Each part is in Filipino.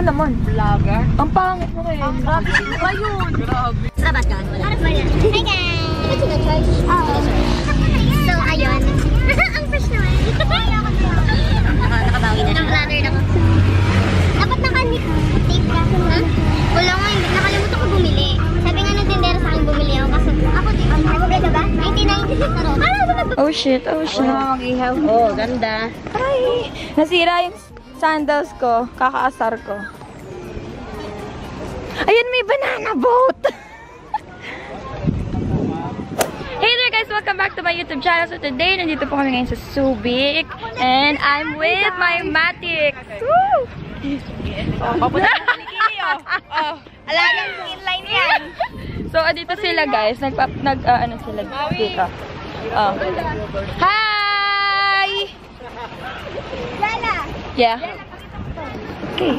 naman. Vlogger? Ang pangit mo kayo. Ang grabe. Sino ba yun? Grabe. Sabat ka? Hi guys! So, ayun. Ang fresh naman. Nakabawi na. Naka-runner na ko. Dapat naka-tape ka. Wala nga, nakalimutan ko bumili. Sabi nga ng tindera sa akin bumili ako. Kaso, ako dito. Ano ba? 99. Oh shit, oh shit. Mag-ihaw. Oh, ganda. Ay, nasira yung sandals ko. Kakaasar ko. Ayun, may banana boat. Hey there guys! Welcome back to my YouTube channel. So today, nandito po kami ngayon sa Subic. And I'm with my Matix. Woo! Papunta na sa Nikili, oh. Alagang inline yan. So, dito sila guys. Ano sila dito. Oh. Hi! Jana! Yeah. Okay.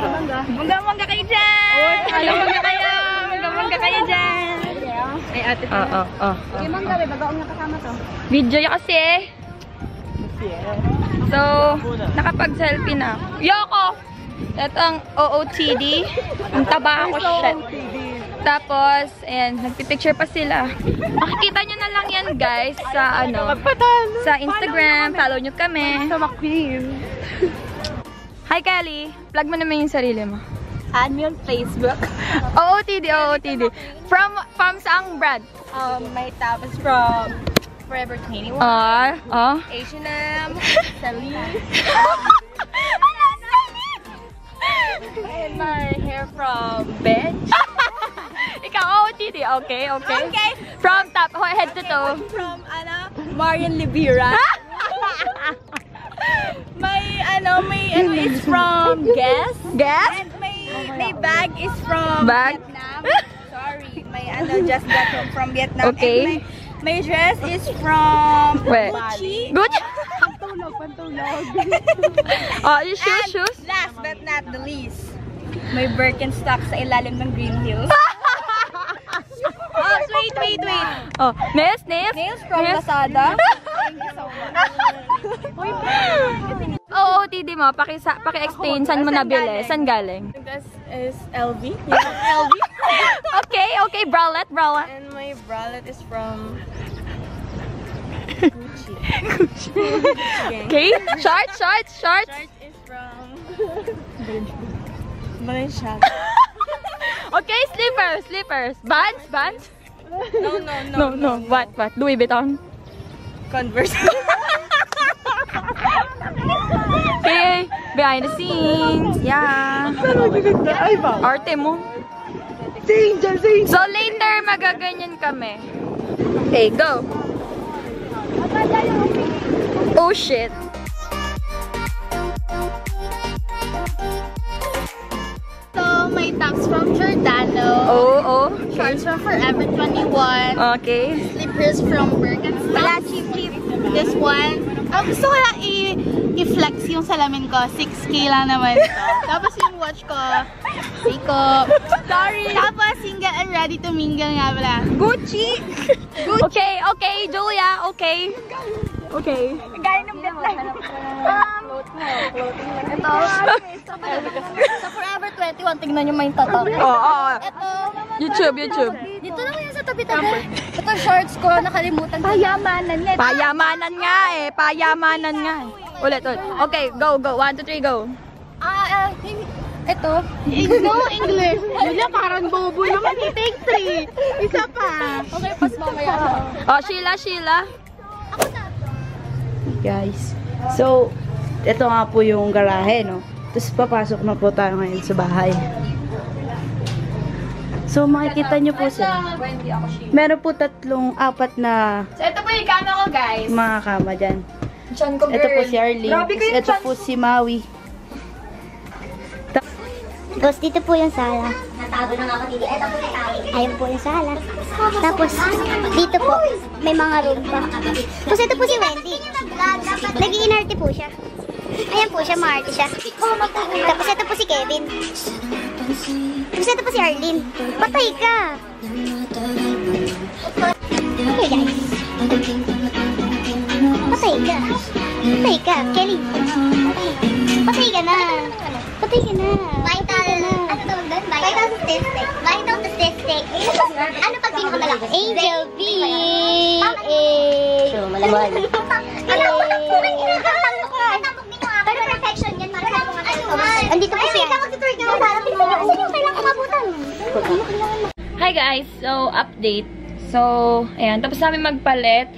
Mangga-mangga kayo dyan! Mangga-mangga kayo! Mangga-mangga kayo dyan! Ay, ate ko. Yung mangga, may bagaong na kasama to. Video niya kasi. So, nakapag-selfie na. Yoko! Ito ang OOTD. Ang taba ako, shit. Tapos, ayan, nagpipicture pa sila. Makikita nyo na lang yan, guys, sa sa Instagram. Follow nyo kami. Sa McQueen. Hi, Kelly. Plug mo naman yung sarili mo. Add me on Facebook. OOTD, OOTD. From saang brand? My top is from Forever 21. H&M, Celine. And my hair from Bench. Ikaw, OOTD. Okay, okay. Okay. From top, head to toe. From Marian Libira. My is from Guess. Guess? And my bag is from Vietnam. Sorry, my just got from Vietnam. Okay. And my dress is from Gucci. Gucci? Pantulog. Oh, your shoes, shoes? Last but not the least, may Birkenstock sa ilalim ng Green Hills. Oh, wait. Oh, nails? Nails from Lazada. Thank you so much. OOTD mo, paki-explain saan mo nabili? Saan galing? This is LV. LV. Okay, bralette. And my bralette is from Gucci. Okay, shorts. Shirt is from Balenciaga. Okay, slippers. Bands? No. What? Louis Vuitton? Converse. Okay, behind the scenes. Yeah. Arte mo. So later, magaganyan kami. Okay, go. Oh shit. So, my tops from Giordano. Oh. Shorts from Forever 21. Okay. Slippers from Birkenstock. Wala, cheap. This one. Gusto ko lang i-flex yung salamin ko. 6K lang naman ito. Tapos yung watch ko, Seiko. Sorry. Tapos single and ready to mingle nga pala. Gucci. Okay, Julia. Okay. Gaya ng bet lang. Ito. Sa Forever 21, tignan nyo may tatak. Oo. Ito. YouTube. Dito lang yan sa tabi-tabi. Ito shorts ko, nakalimutan ko. Payamanan nga eh. Ulit. Okay, go. 1, 2, 3, go. Ito. No English. Wala, parang bobo naman. Take 3. Isa pa. Okay, pas mamaya. Oh, Sheila. Ako na. Guys, so ito nga po yung garahe, no? Tapos papasok na po tayo ngayon sa bahay. So makikita nyo po sila. Meron po 4 na So ito po yung kama ko, guys. mga kama dyan. Chan ko, girl. Ito po si Arlene. Ito po si Maui. Tapos dito po yung sala. Natago na nga ako dito. Ito po yung sala. Ayun po yung sala. Tapos dito po, may mga room pa. Tapos ito po si Wendy. Nag-iinarte po siya. Ayan po siya, maarte siya. Tapos ito po si Kevin. Tapos ito po si Arlene. Patay ka! Okay guys. Patay ka. Patay ka, Kelly. Patay ka na. Patay ka na. Bakit ang statistic? Bakit ang statistic? Ano pag pinakamalaki? Angel B. So, malaman. Pero perfection yan, Mark. Andito po siya. Hi guys! So, update. So, ayan. Tapos namin magpalit.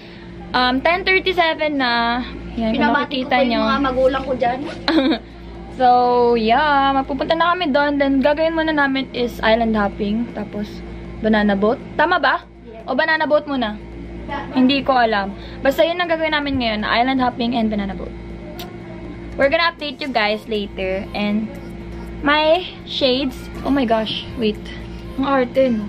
10:37 na. Yan, kung nakikita nyo. Mga magulang ko dyan. So, yeah. Magpupunta na kami doon. Then, gagawin muna namin is island hopping. Tapos, banana boat. Tama ba? O banana boat muna? Hindi ko alam. Basta yun ang gagawin namin ngayon. Island hopping and banana boat. We're gonna update you guys later. And, my shades. Oh my gosh. Wait. Ang arte, no?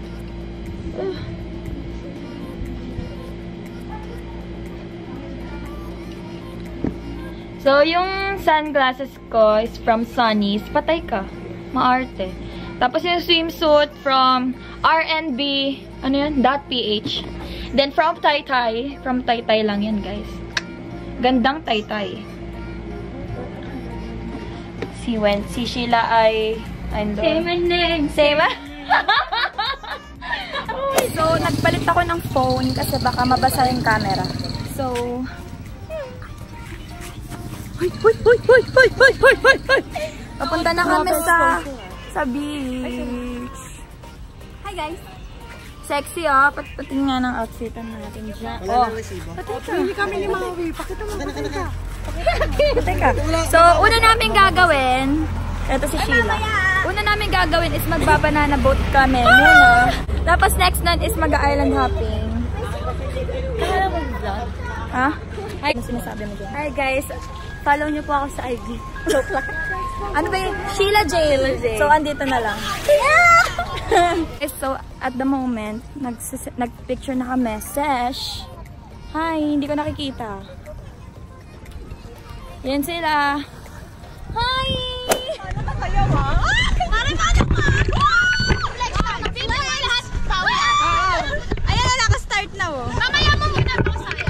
So, yung sunglasses ko is from Sunny's. Patay ka. Maarte. Tapos yung swimsuit from RNB, ano yun? .ph. Then from Taytay. From Taytay lang yan, guys. Gandang Taytay. Si Sheila ay... Say my name. Say my... So, nagpalit ako ng phone kasi baka mabasa yung camera. So... Papunta na kami sa beach. Hi guys. Sexy oh. Pating nga ng outfitan natin dyan. Oh. Hindi kami ni Maui. Pakita mo. Patay ka. So, una namin gagawin. Ito si Sheila. Una namin gagawin is magbabanana boat kami muna. Tapos next nun is mag-island hopping. Ha? Ano sinasabi mo dyan? Hi guys. Follow nyo po ako sa IG. Ano ba yun? Sheila Jail. So, andito na lang. So, at the moment, nag-picture na kami. Sesh. Hi, hindi ko nakikita. Yan sila. Hi! Ano ba kayo, ha? Ayan na, naka-start na, oh. Mamaya mo muna po sa'yo.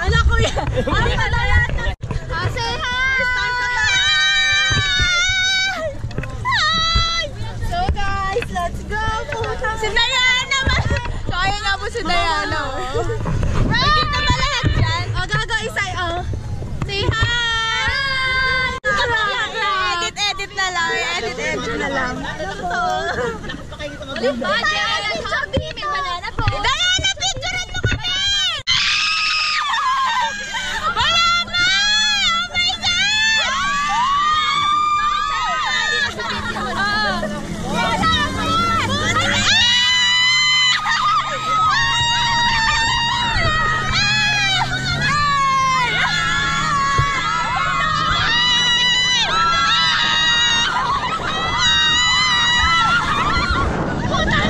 Anak ko yan. Say hi! So guys, let's go! Si Diana! Kaya nga po si Diana. Nakikita ba lahat dyan? O, gaga isay, oh. Say hi! Edit na lang. Edit na lang. Diana, picturean mo kami! Puta!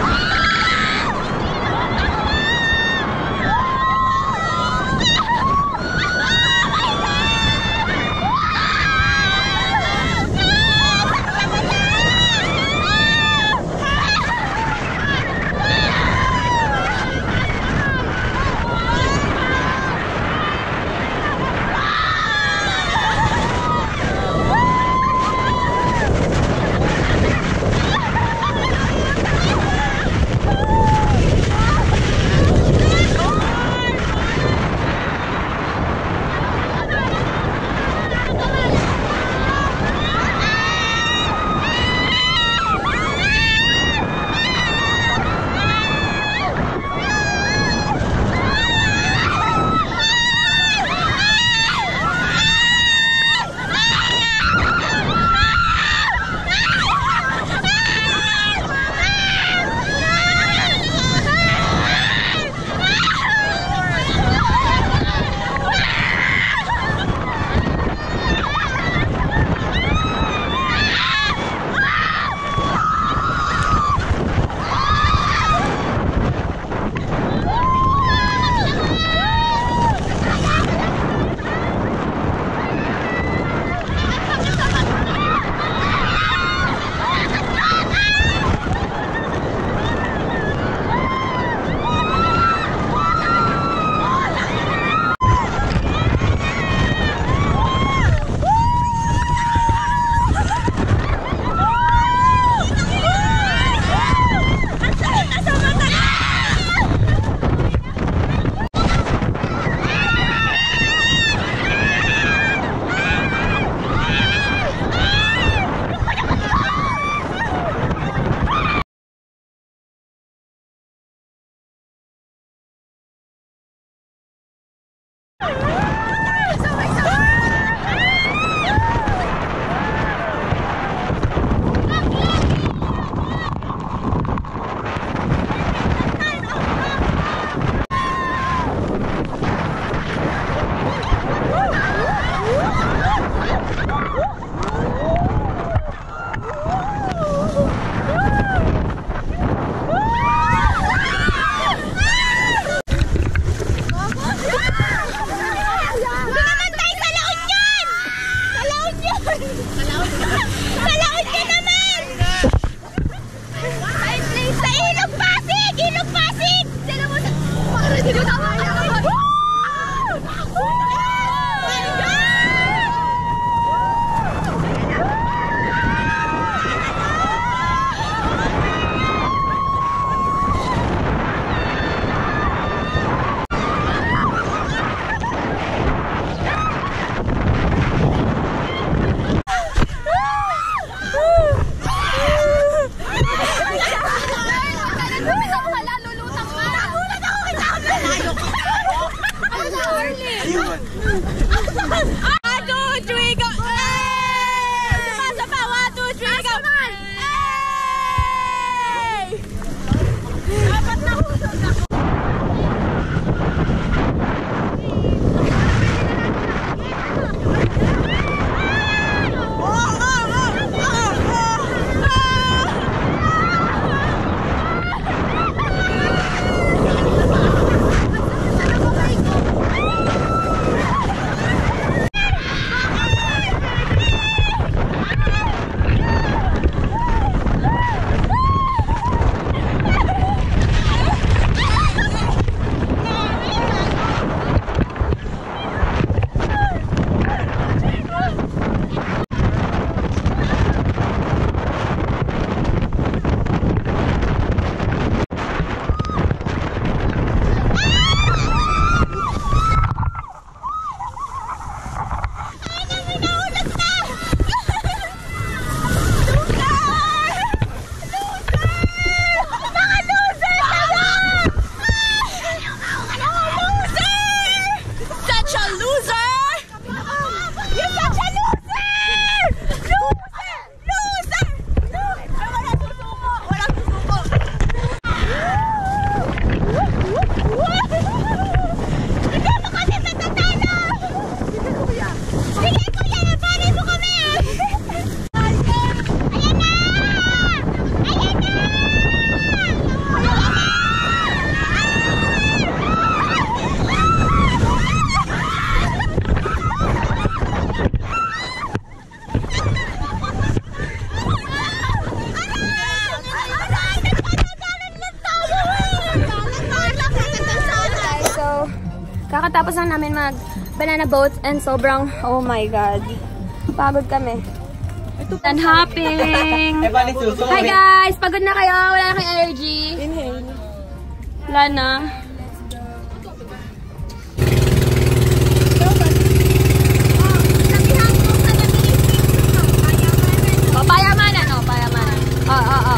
Kakatapos lang namin mag banana boat and sobrang, oh my god, pagod kami. And hopping! Hi guys! Pagod na kayo? Wala na kayong energy? Inhale. Wala na. Payamanan, oh, payamanan. Oo.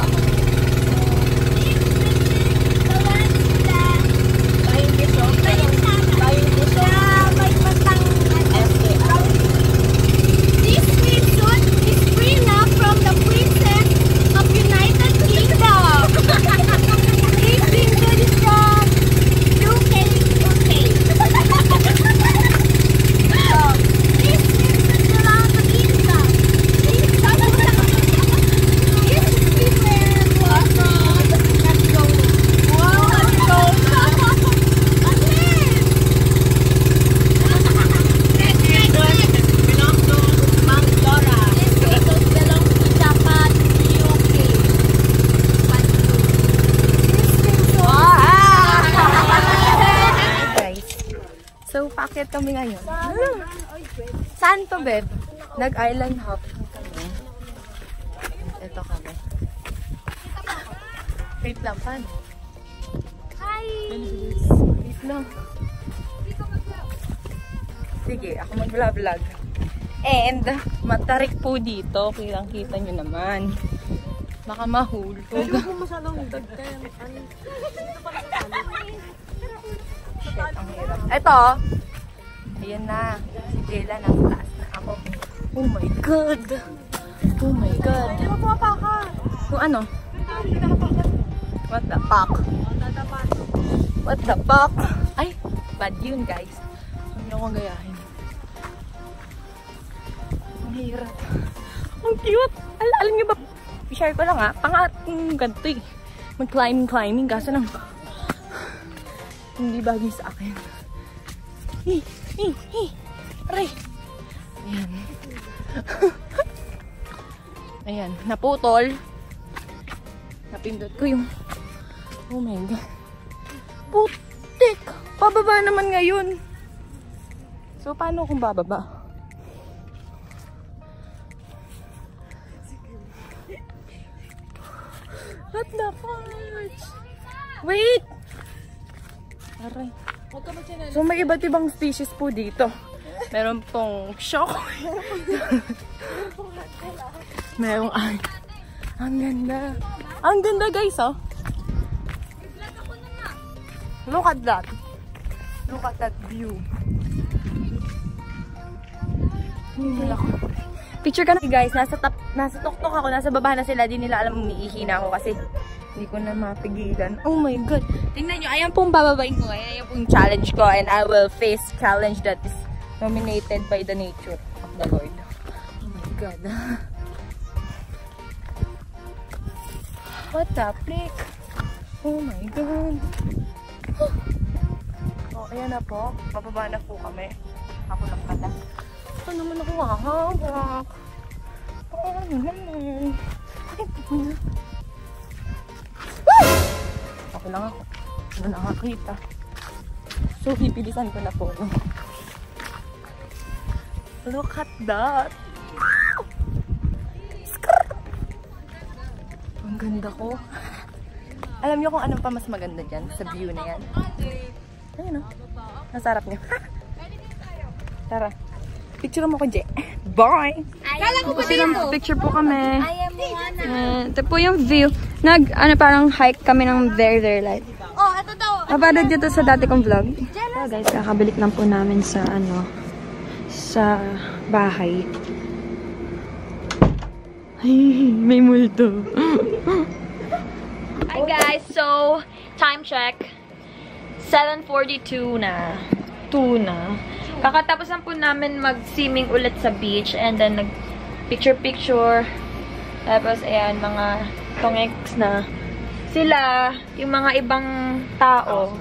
Paakit kami ngayon. Saan to, Beb? Nag-island hop kami. Ito kami. Wait lang, paano? Hi! Wait lang. Sige, ako mag-vlog. And, matarik po dito. Kitang-kita nyo naman. Baka mahulog. Pero kung masyadong dagdag. Ito. Ayan na. Si Jayla nasa taas na ako. Oh my God. Oh my God. Kung ano? What the fuck? What the fuck? Ay, bad yun guys. Huwag na akong gayahin. Ang hirap. Ang cute. Alam niyo ba? I-share ko lang ha. Pangatong ganito eh. Mag-climbing. Kaso lang. Hindi bagay sa akin. Aray. Ayan. Ayan. Naputol. Napindot ko yung... Oh my God. Putik! Pababa naman ngayon. So, paano kung bababa? What the fuck? Wait! Aray. So, may iba't ibang species po dito. Meron pong shock. Merong ay. Ang ganda. Ang ganda guys, oh. Look at that. Look at that view. Picture ka na. Guys, nasa tuktok ako, nasa baba na sila. Di nila alam umiihi na ako kasi hindi ko na mapigilan. Oh my God. Tingnan nyo, ayan pong bababain ko. Ayan pong challenge ko and I will face challenge that is nominated by the nature of the Lord. Oh my God. What the flick? Oh my God. Oh, ayan na po. Mababa na po kami. Ako lang pala. Ito naman ako hahawak. Oo naman. Ay, ito na. Woo! Okay lang ako. Ano nakakita. So, pipilisan ko na po. Look at that. Ang ganda ko. Alam niyo kung anong pa mas maganda dyan sa view na yan? Ayun o. Nasarap niyo. Tara. Picture mo ko, Je. Bye! Kala ko ba picture po kami. Ito po yung view. Parang hike kami ng very, very light. Oh, ito daw. Kapanood dito sa dati kong vlog. So guys, kakabalik lang po namin sa sa bahay. Ay, may multo. Hi guys, so time check. 7:42 na. 2 na. Kakatapos lang po namin mag-swimming ulit sa beach and then nag-picture-picture. Tapos ayan, mga tongeks na. Sila, yung mga ibang tao,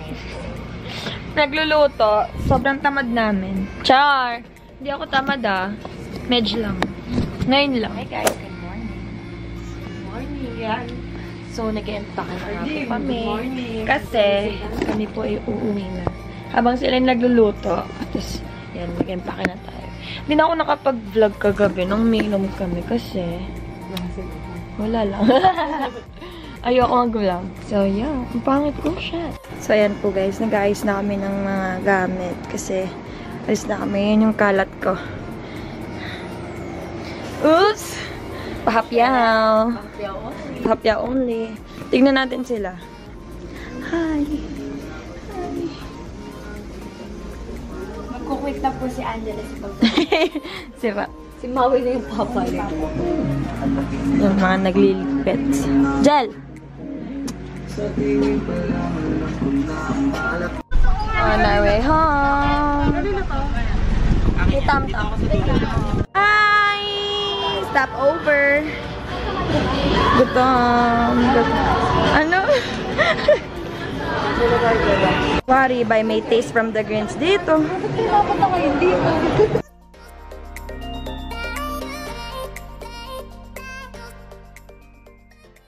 nagluluto. Sobrang tamad namin. Char! Hindi ako tamad ah. Medyo lang. Ngayon lang. Hi guys, good morning. Good morning. Yan. So, nag-empaka na nga po kami. Kasi, kami po ay uuwi na. Habang sila yung nagluluto. Tapos, yan, nag-empaka na tayo. Hindi na ako nakapag-vlog kagabi nung umiinom kami kasi wala lang. Ayoko mag-vlog. So, yeah. Ang pangit ko siya. So, ayan po guys. Nag-ayos na kami ng mga gamit kasi alis na kami. Yun yung kalat ko. Oops! Pahapyaw. Pahapyaw only. Tignan natin sila. Hi! Magkukwit na po si Angela sa pag- Sira. Si Maui na yung papa niya. Yung mga nagliligpit. Jel! On our way home. Hey, Tam-Tam. Hi! Stop over. Gutom. Ano? Worry by may taste from the greens dito. Bakit pinapata kayo dito?